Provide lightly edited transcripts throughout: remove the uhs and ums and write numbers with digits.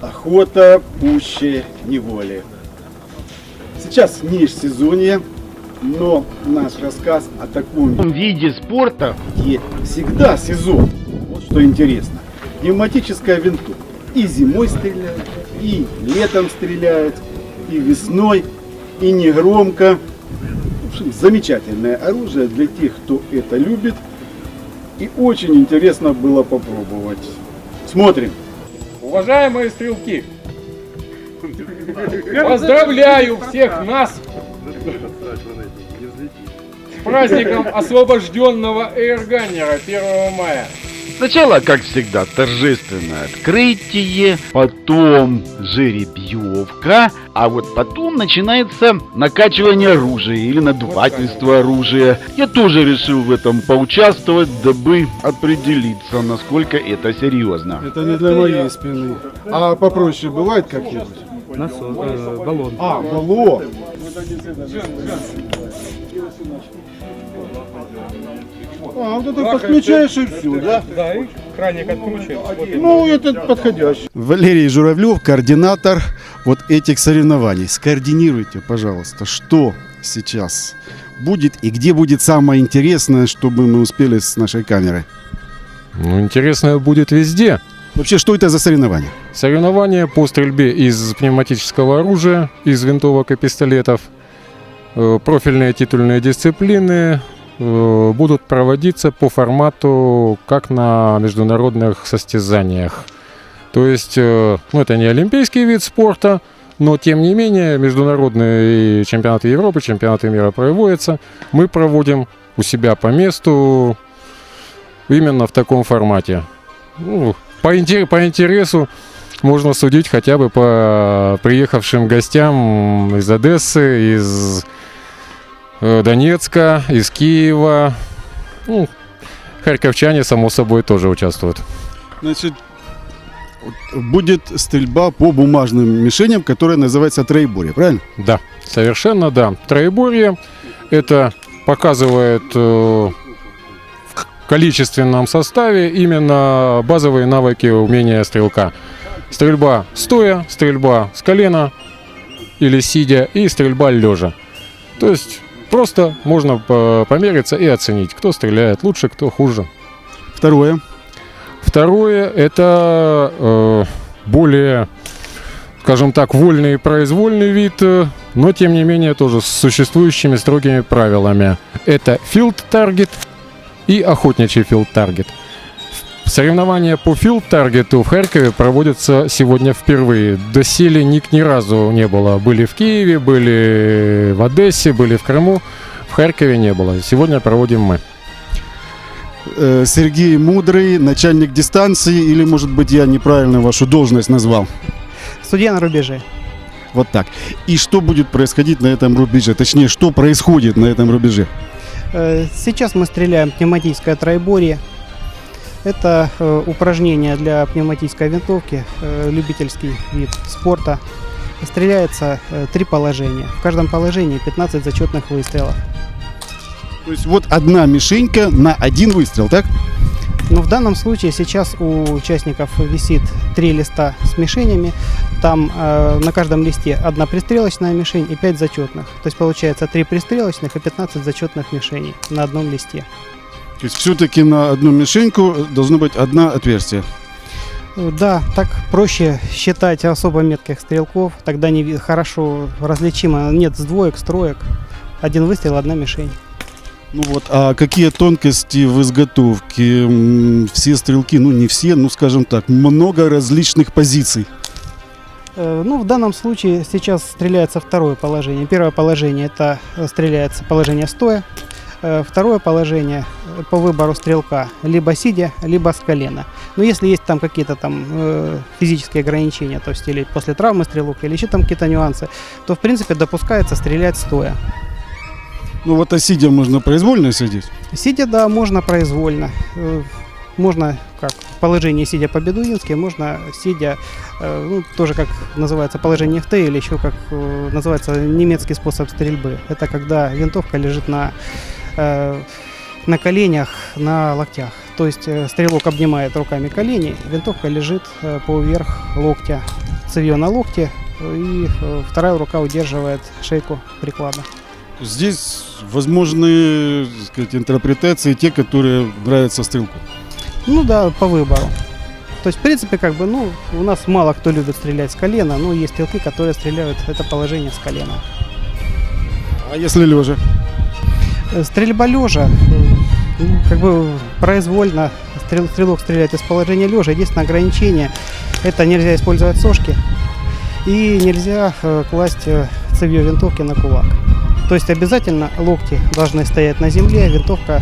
Охота пуще неволи. Сейчас межсезонье, но наш рассказ о таком виде спорта, где всегда сезон. Вот что интересно. Пневматическая винтовка. И зимой стреляет, и летом стреляет, и весной, и негромко. В общем, замечательное оружие для тех, кто это любит. И очень интересно было попробовать. Смотрим. Уважаемые стрелки, поздравляю всех нас с праздником освобожденного эйрганнера 1 мая. Сначала, как всегда, торжественное открытие, потом жеребьевка, а вот потом начинается накачивание оружия или надувательство оружия. Я тоже решил в этом поучаствовать, дабы определиться, насколько это серьезно. Это не для моей спины. А попроще бывает как-нибудь? Баллон. А, баллон. А, вот это подключаешь и все, да? Да, и краник откручиваем. Ну, это подходящий. Валерий Журавлев, координатор вот этих соревнований. Скоординируйте, пожалуйста, что сейчас будет и где будет самое интересное, чтобы мы успели с нашей камерой. Ну, интересное будет везде. Вообще, что это за соревнования? Соревнования по стрельбе из пневматического оружия, из винтовок и пистолетов, профильные титульные дисциплины будут проводиться по формату, как на международных состязаниях. То есть, ну, это не олимпийский вид спорта, но тем не менее международные чемпионаты Европы, чемпионаты мира проводятся. Мы проводим у себя по месту именно в таком формате. Ну, по интересу можно судить хотя бы по приехавшим гостям из Одессы, из Донецка, из Киева. Ну, харьковчане, само собой, тоже участвуют. Значит, будет стрельба по бумажным мишеням, которая называется троеборье, правильно? Да, совершенно да. Троеборье — это показывает в количественном составе именно базовые навыки умения стрелка. Стрельба стоя, стрельба с колена или сидя и стрельба лежа. То есть просто можно помериться и оценить, кто стреляет лучше, кто хуже. Второе. Второе — это более, скажем так, вольный и произвольный вид, но тем не менее тоже с существующими строгими правилами. Это field target и охотничий field target. Соревнования по field target в Харькове проводятся сегодня впервые. Доселе ни разу не было. Были в Киеве, были в Одессе, были в Крыму. В Харькове не было. Сегодня проводим мы. Сергей Мудрый, начальник дистанции, или, может быть, я неправильно вашу должность назвал? Судья на рубеже. Вот так. И что будет происходить на этом рубеже? Точнее, что происходит на этом рубеже? Сейчас мы стреляем пневматическое троеборье. Это упражнение для пневматической винтовки, любительский вид спорта. Стреляется 3 положения. В каждом положении 15 зачетных выстрелов. То есть вот одна мишенька на один выстрел, так? Но в данном случае сейчас у участников висит 3 листа с мишенями. Там на каждом листе 1 пристрелочная мишень и 5 зачетных. То есть получается 3 пристрелочных и 15 зачетных мишеней на одном листе. То есть все-таки на одну мишеньку должно быть 1 отверстие. Да, так проще считать особо метких стрелков. Тогда не хорошо различимо. Нет сдвоек, строек. 1 выстрел, 1 мишень. Ну вот, а какие тонкости в изготовке? Все стрелки, ну не все, ну скажем так, много различных позиций. Ну, в данном случае сейчас стреляется второе положение. Первое положение — это стреляется положение стоя. Второе положение по выбору стрелка либо сидя, либо с колена. Но если есть там какие-то там физические ограничения, то есть или после травмы стрелок, или еще там какие-то нюансы, то в принципе допускается стрелять стоя. Ну вот, а сидя можно произвольно сидеть? Сидя, да, можно произвольно. Можно как в положении сидя по-бедуински, можно сидя, ну, тоже как называется положение ФТ, или еще как называется немецкий способ стрельбы. Это когда винтовка лежит на коленях, на локтях. То есть стрелок обнимает руками колени, винтовка лежит поверх локтя. цевьё на локте, и вторая рука удерживает шейку приклада. Здесь возможны, так сказать, интерпретации, те, которые нравятся стрелку. Ну да, по выбору. То есть, в принципе, как бы, ну, у нас мало кто любит стрелять с колена, но есть стрелки, которые стреляют это положение с колена. А если лежа? Стрельба лежа, как бы произвольно стрелок стреляет из положения лежа. Единственное ограничение — это нельзя использовать сошки и нельзя класть цевьё винтовки на кулак. То есть обязательно локти должны стоять на земле, винтовка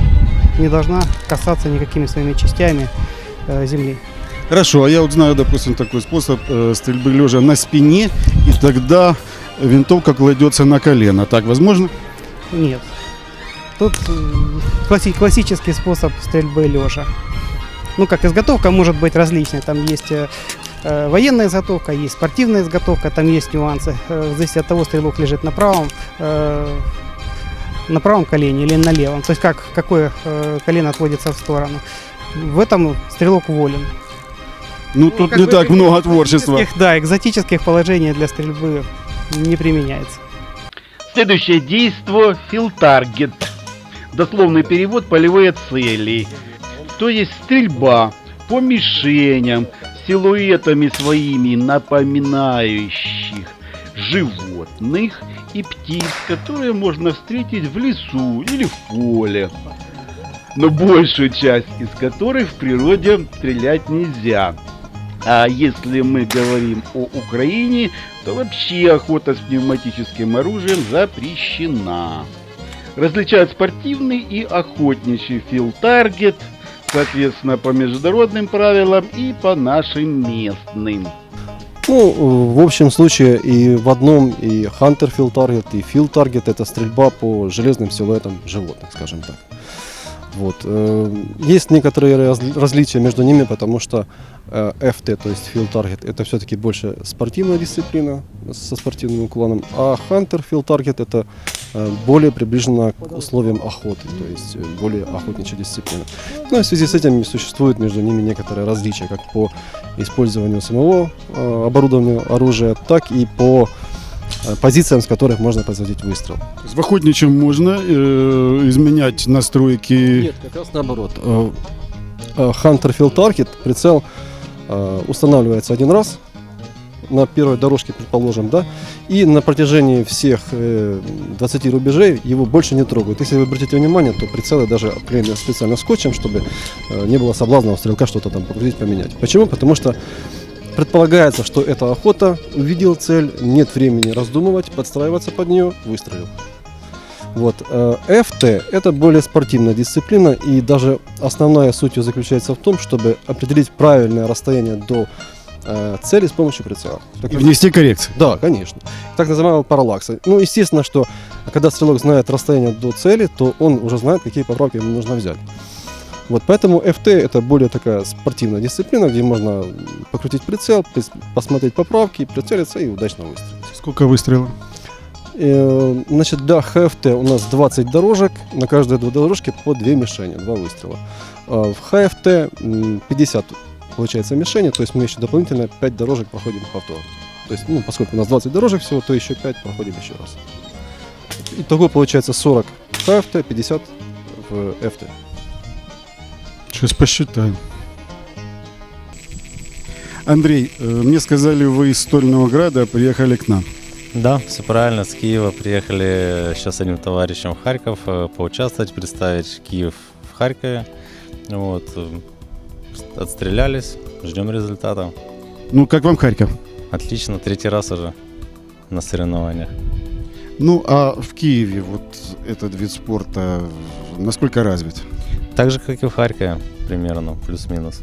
не должна касаться никакими своими частями земли. Хорошо, а я вот знаю, допустим, такой способ стрельбы лежа на спине, и тогда винтовка кладется на колено. Так возможно? Нет. Тут классический способ стрельбы лежа. Ну как, изготовка может быть различной. Там есть военная изготовка, есть спортивная изготовка, там есть нюансы. Зависит от того, стрелок лежит на правом колене или на левом. То есть какое колено отводится в сторону. В этом стрелок волен. Ну, тут как не бы так много творчества. Экзотических положений для стрельбы не применяется. Следующее действо – филтаргет. Дословный перевод – полевые цели. То есть стрельба по мишеням, силуэтами своими напоминающих животных и птиц, которые можно встретить в лесу или в поле. Но большую часть из которых в природе стрелять нельзя. А если мы говорим о Украине, то вообще охота с пневматическим оружием запрещена. Различают спортивный и охотничий филтаргет, соответственно, по международным правилам и по нашим местным. Ну, в общем случае и в одном и Hunter Field Target, и Field Target — это стрельба по железным силуэтам животных, скажем так. Вот. Есть некоторые различия между ними, потому что FT, то есть Field Target, это все-таки больше спортивная дисциплина со спортивным уклоном, а Hunter Field Target — это более приближено к условиям охоты, то есть более охотничья дисциплина. Ну и в связи с этим существуют между ними некоторые различия, как по использованию самого оборудования оружия, так и по позициям, с которых можно производить выстрел. В охотничьем можно изменять настройки? Нет, как раз наоборот. Hunter Field Target прицел устанавливается один раз на первой дорожке, предположим, да, и на протяжении всех 20 рубежей его больше не трогают. Если вы обратите внимание, то прицелы даже обклеены специально скотчем, чтобы не было соблазна у стрелка что-то там покрутить, поменять. Почему? Потому что предполагается, что это охота, увидел цель, нет времени раздумывать, подстраиваться под нее, выстрелил. Вот. FT — это более спортивная дисциплина, и даже основная суть ее заключается в том, чтобы определить правильное расстояние до цели с помощью прицела. И внести коррекции? Да, конечно. Так называемого параллакса. Ну, естественно, что когда стрелок знает расстояние до цели, то он уже знает, какие поправки ему нужно взять. Вот, поэтому FT — это более такая спортивная дисциплина, где можно покрутить прицел, посмотреть поправки, прицелиться и удачно выстрелить. Сколько выстрелов? Значит, для HFT у нас 20 дорожек, на каждой дорожке по 2 мишени, 2 выстрела. В HFT 50 получается мишени, то есть мы еще дополнительно 5 дорожек проходим повтор. То есть, поскольку у нас 20 дорожек всего, то еще 5 проходим еще раз. Итого получается 40 в HFT, 50 в FT. Сейчас посчитаем. Андрей, мне сказали, вы из Стольного Града приехали к нам. Да, все правильно, с Киева приехали сейчас с одним товарищем в Харьков поучаствовать, представить Киев в Харькове. Вот, отстрелялись, ждем результата. Ну, как вам Харьков? Отлично, 3-й раз уже на соревнованиях. Ну, а в Киеве вот этот вид спорта насколько развит? Так же, как и в Харькове, примерно, плюс-минус.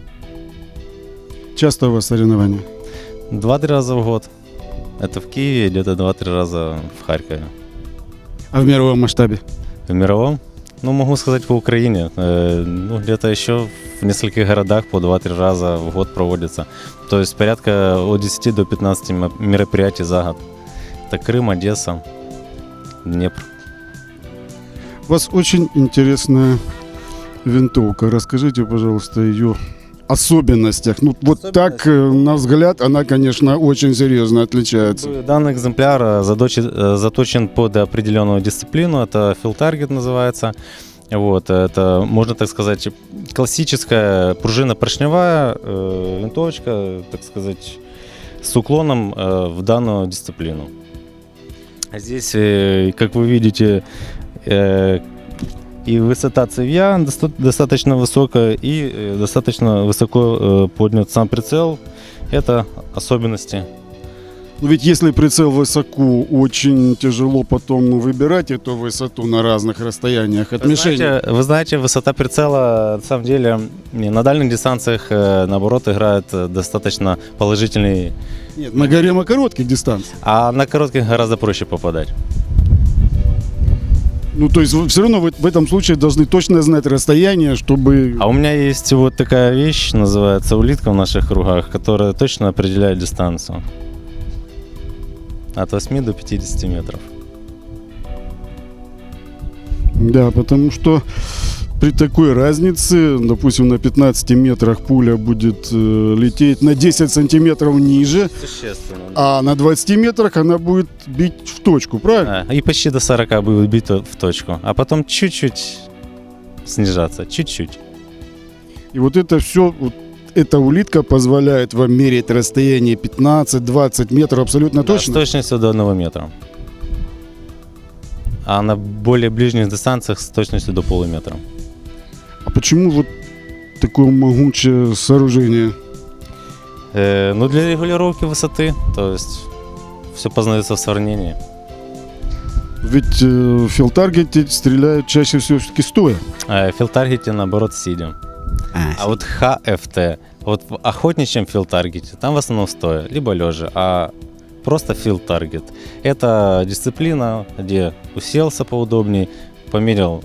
Часто у вас соревнования? 2-3 раза в год. Это в Киеве, где-то 2-3 раза в Харькове. А в мировом масштабе? В мировом? Ну, могу сказать, по Украине. Где-то еще в нескольких городах по 2-3 раза в год проводится. То есть порядка от 10 до 15 мероприятий за год. Это Крым, Одесса, Днепр. У вас очень интересная винтовка. Расскажите, пожалуйста, ее особенностях. Ну, вот так, на взгляд, она, конечно, очень серьезно отличается. Данный экземпляр заточен под определенную дисциплину, это Field Target называется. Вот, это, можно так сказать, классическая пружина-поршневая винтовочка, так сказать, с уклоном в данную дисциплину. Здесь, как вы видите, и высота цевья достаточно высокая, и достаточно высоко поднят сам прицел. Это особенности. Но ведь если прицел высоко, очень тяжело потом выбирать эту высоту на разных расстояниях от мишени. Вы знаете, высота прицела, на самом деле, на дальних дистанциях, наоборот, играет достаточно положительный. Нет, мы говорим о коротких дистанциях. А на коротких гораздо проще попадать. Ну, то есть все равно в этом случае должны точно знать расстояние, чтобы... А у меня есть вот такая вещь, называется улитка в наших кругах, которая точно определяет дистанцию. От 8 до 50 метров. Да, потому что при такой разнице, допустим, на 15 метрах пуля будет лететь на 10 сантиметров ниже, Существенно. а на 20 метрах она будет бить в точку, правильно? И почти до 40 будет бить в точку. А потом чуть-чуть снижаться, чуть-чуть. И вот это все, вот эта улитка позволяет вам мерить расстояние 15-20 метров абсолютно Да, точно? с точностью до 1 метра. А на более ближних дистанциях с точностью до полуметра. А почему вот такое могучее сооружение? Ну, для регулировки высоты, то есть все познается в сравнении. Ведь в филтаргете стреляют чаще всего все-таки стоя. В филтаргете, наоборот, сидя. А вот ХФТ, вот в охотничьем филтаргете, там в основном стоя, либо лежа, а просто филтаргет. Это дисциплина, где уселся поудобнее, померил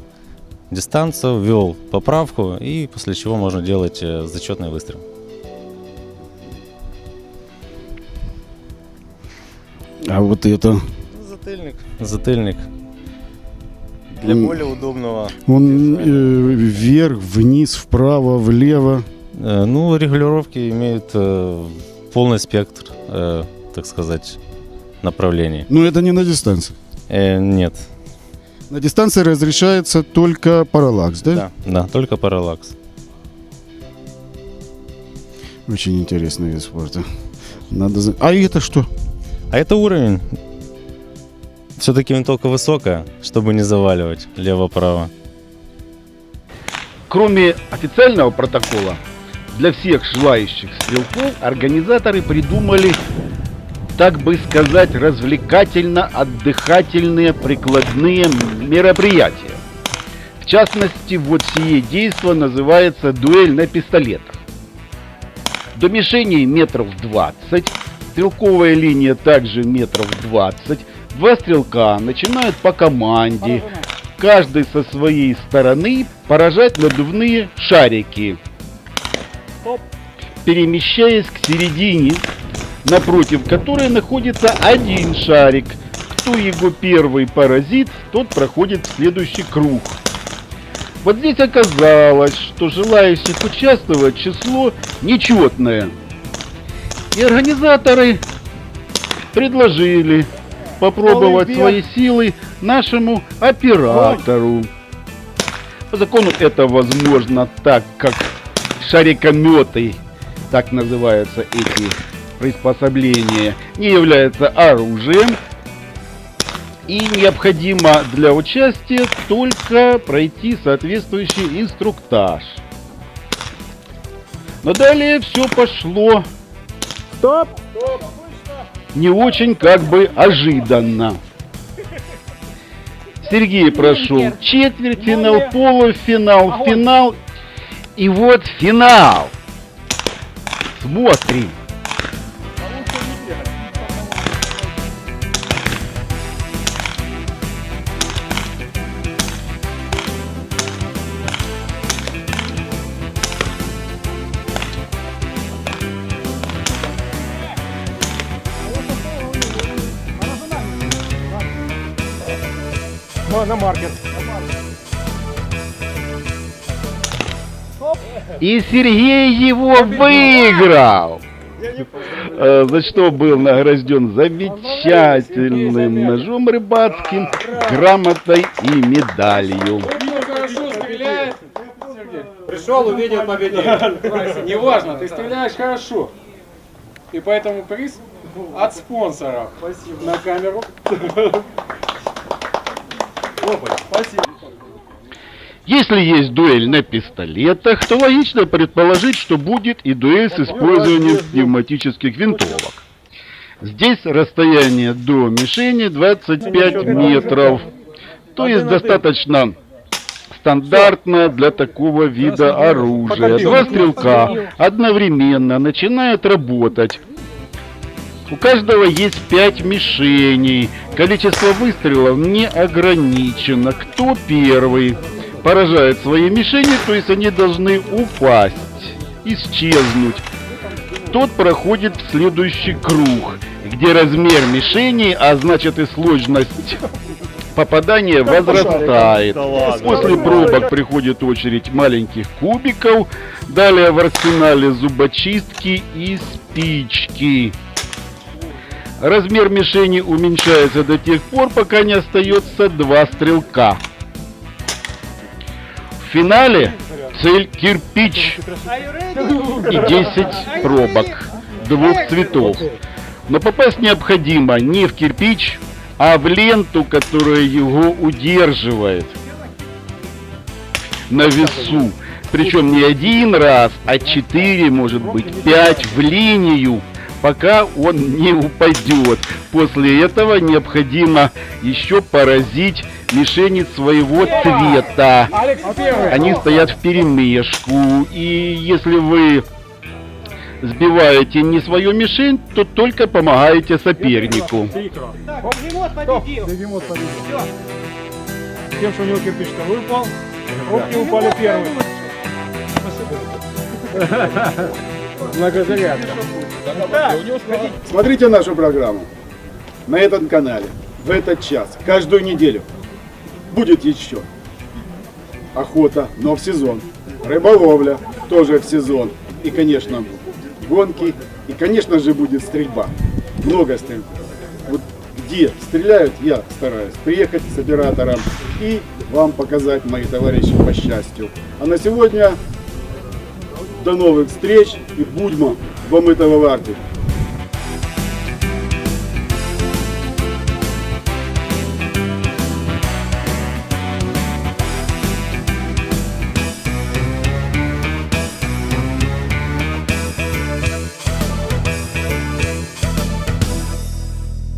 дистанцию, ввел поправку, и после чего можно делать зачетный выстрел. А вот это... Затыльник. Для более удобного. Он вверх, вниз, вправо, влево. Ну, регулировки имеют полный спектр, так сказать, направлений. Но это не на дистанции. Нет. На дистанции разрешается только параллакс, да? Да, только параллакс. Очень интересный вид спорта. А это что? А это уровень. Все-таки винтовка высокая, чтобы не заваливать лево-право. Кроме официального протокола, для всех желающих стрелков организаторы придумали, так бы сказать, развлекательно-отдыхательные прикладные мероприятия. В частности, вот сие действо называется дуэль на пистолетах. До мишени метров 20, стрелковая линия также метров 20. Два стрелка начинают по команде, каждый со своей стороны, поражать надувные шарики, перемещаясь к середине, напротив которой находится один шарик. Кто его первый поразит, тот проходит в следующий круг. Вот здесь оказалось, что желающих участвовать число нечетное. И организаторы предложили попробовать свои силы нашему оператору. По закону это возможно, так как шарикометы, так называются эти приспособления, не являются оружием. И необходимо для участия только пройти соответствующий инструктаж. Но далее все пошло не очень как бы ожиданно. Сергей прошел четвертьфинал, полуфинал, финал. И вот финал. Смотрим. На маркер. И Сергей его выиграл. За что был награжден замечательным ножом рыбацким, грамотой и медалью. Хорошо стреляет. Пришел, увидел, победил. Неважно, ты стреляешь хорошо. И поэтому приз от спонсоров. Спасибо. На камеру. Спасибо. Если есть дуэль на пистолетах, то логично предположить, что будет и дуэль с использованием пневматических винтовок. Здесь расстояние до мишени 25 метров, то есть достаточно стандартно для такого вида оружия. Два стрелка одновременно начинают работать. У каждого есть 5 мишеней. Количество выстрелов не ограничено. Кто первый поражает свои мишени, то есть они должны упасть, исчезнуть, тот проходит в следующий круг, где размер мишени, а значит и сложность попадания возрастает. После пробок приходит очередь маленьких кубиков, далее в арсенале зубочистки и спички. Размер мишени уменьшается до тех пор, пока не остается 2 стрелка. В финале цель кирпич и 10 пробок 2 цветов. Но попасть необходимо не в кирпич, а в ленту, которая его удерживает на весу. Причем не 1 раз, а 4, может быть 5 в линию, пока он не упадет. После этого необходимо еще поразить мишени своего цвета. Они стоят вперемешку, и если вы сбиваете не свою мишень, то только помогаете сопернику. Бегемот победил. Тем, что у него кирпич-то выпал, руки упали первые. Многозарядка. Смотрите нашу программу на этом канале в этот час, каждую неделю. Будет еще охота, но в сезон. Рыболовля тоже в сезон. И, конечно, гонки. И, конечно же, будет стрельба. Много стрельбы. Вот где стреляют, я стараюсь приехать с оператором и вам показать, мои товарищи, по счастью. А на сегодня до новых встреч и будьмо вам этого варты.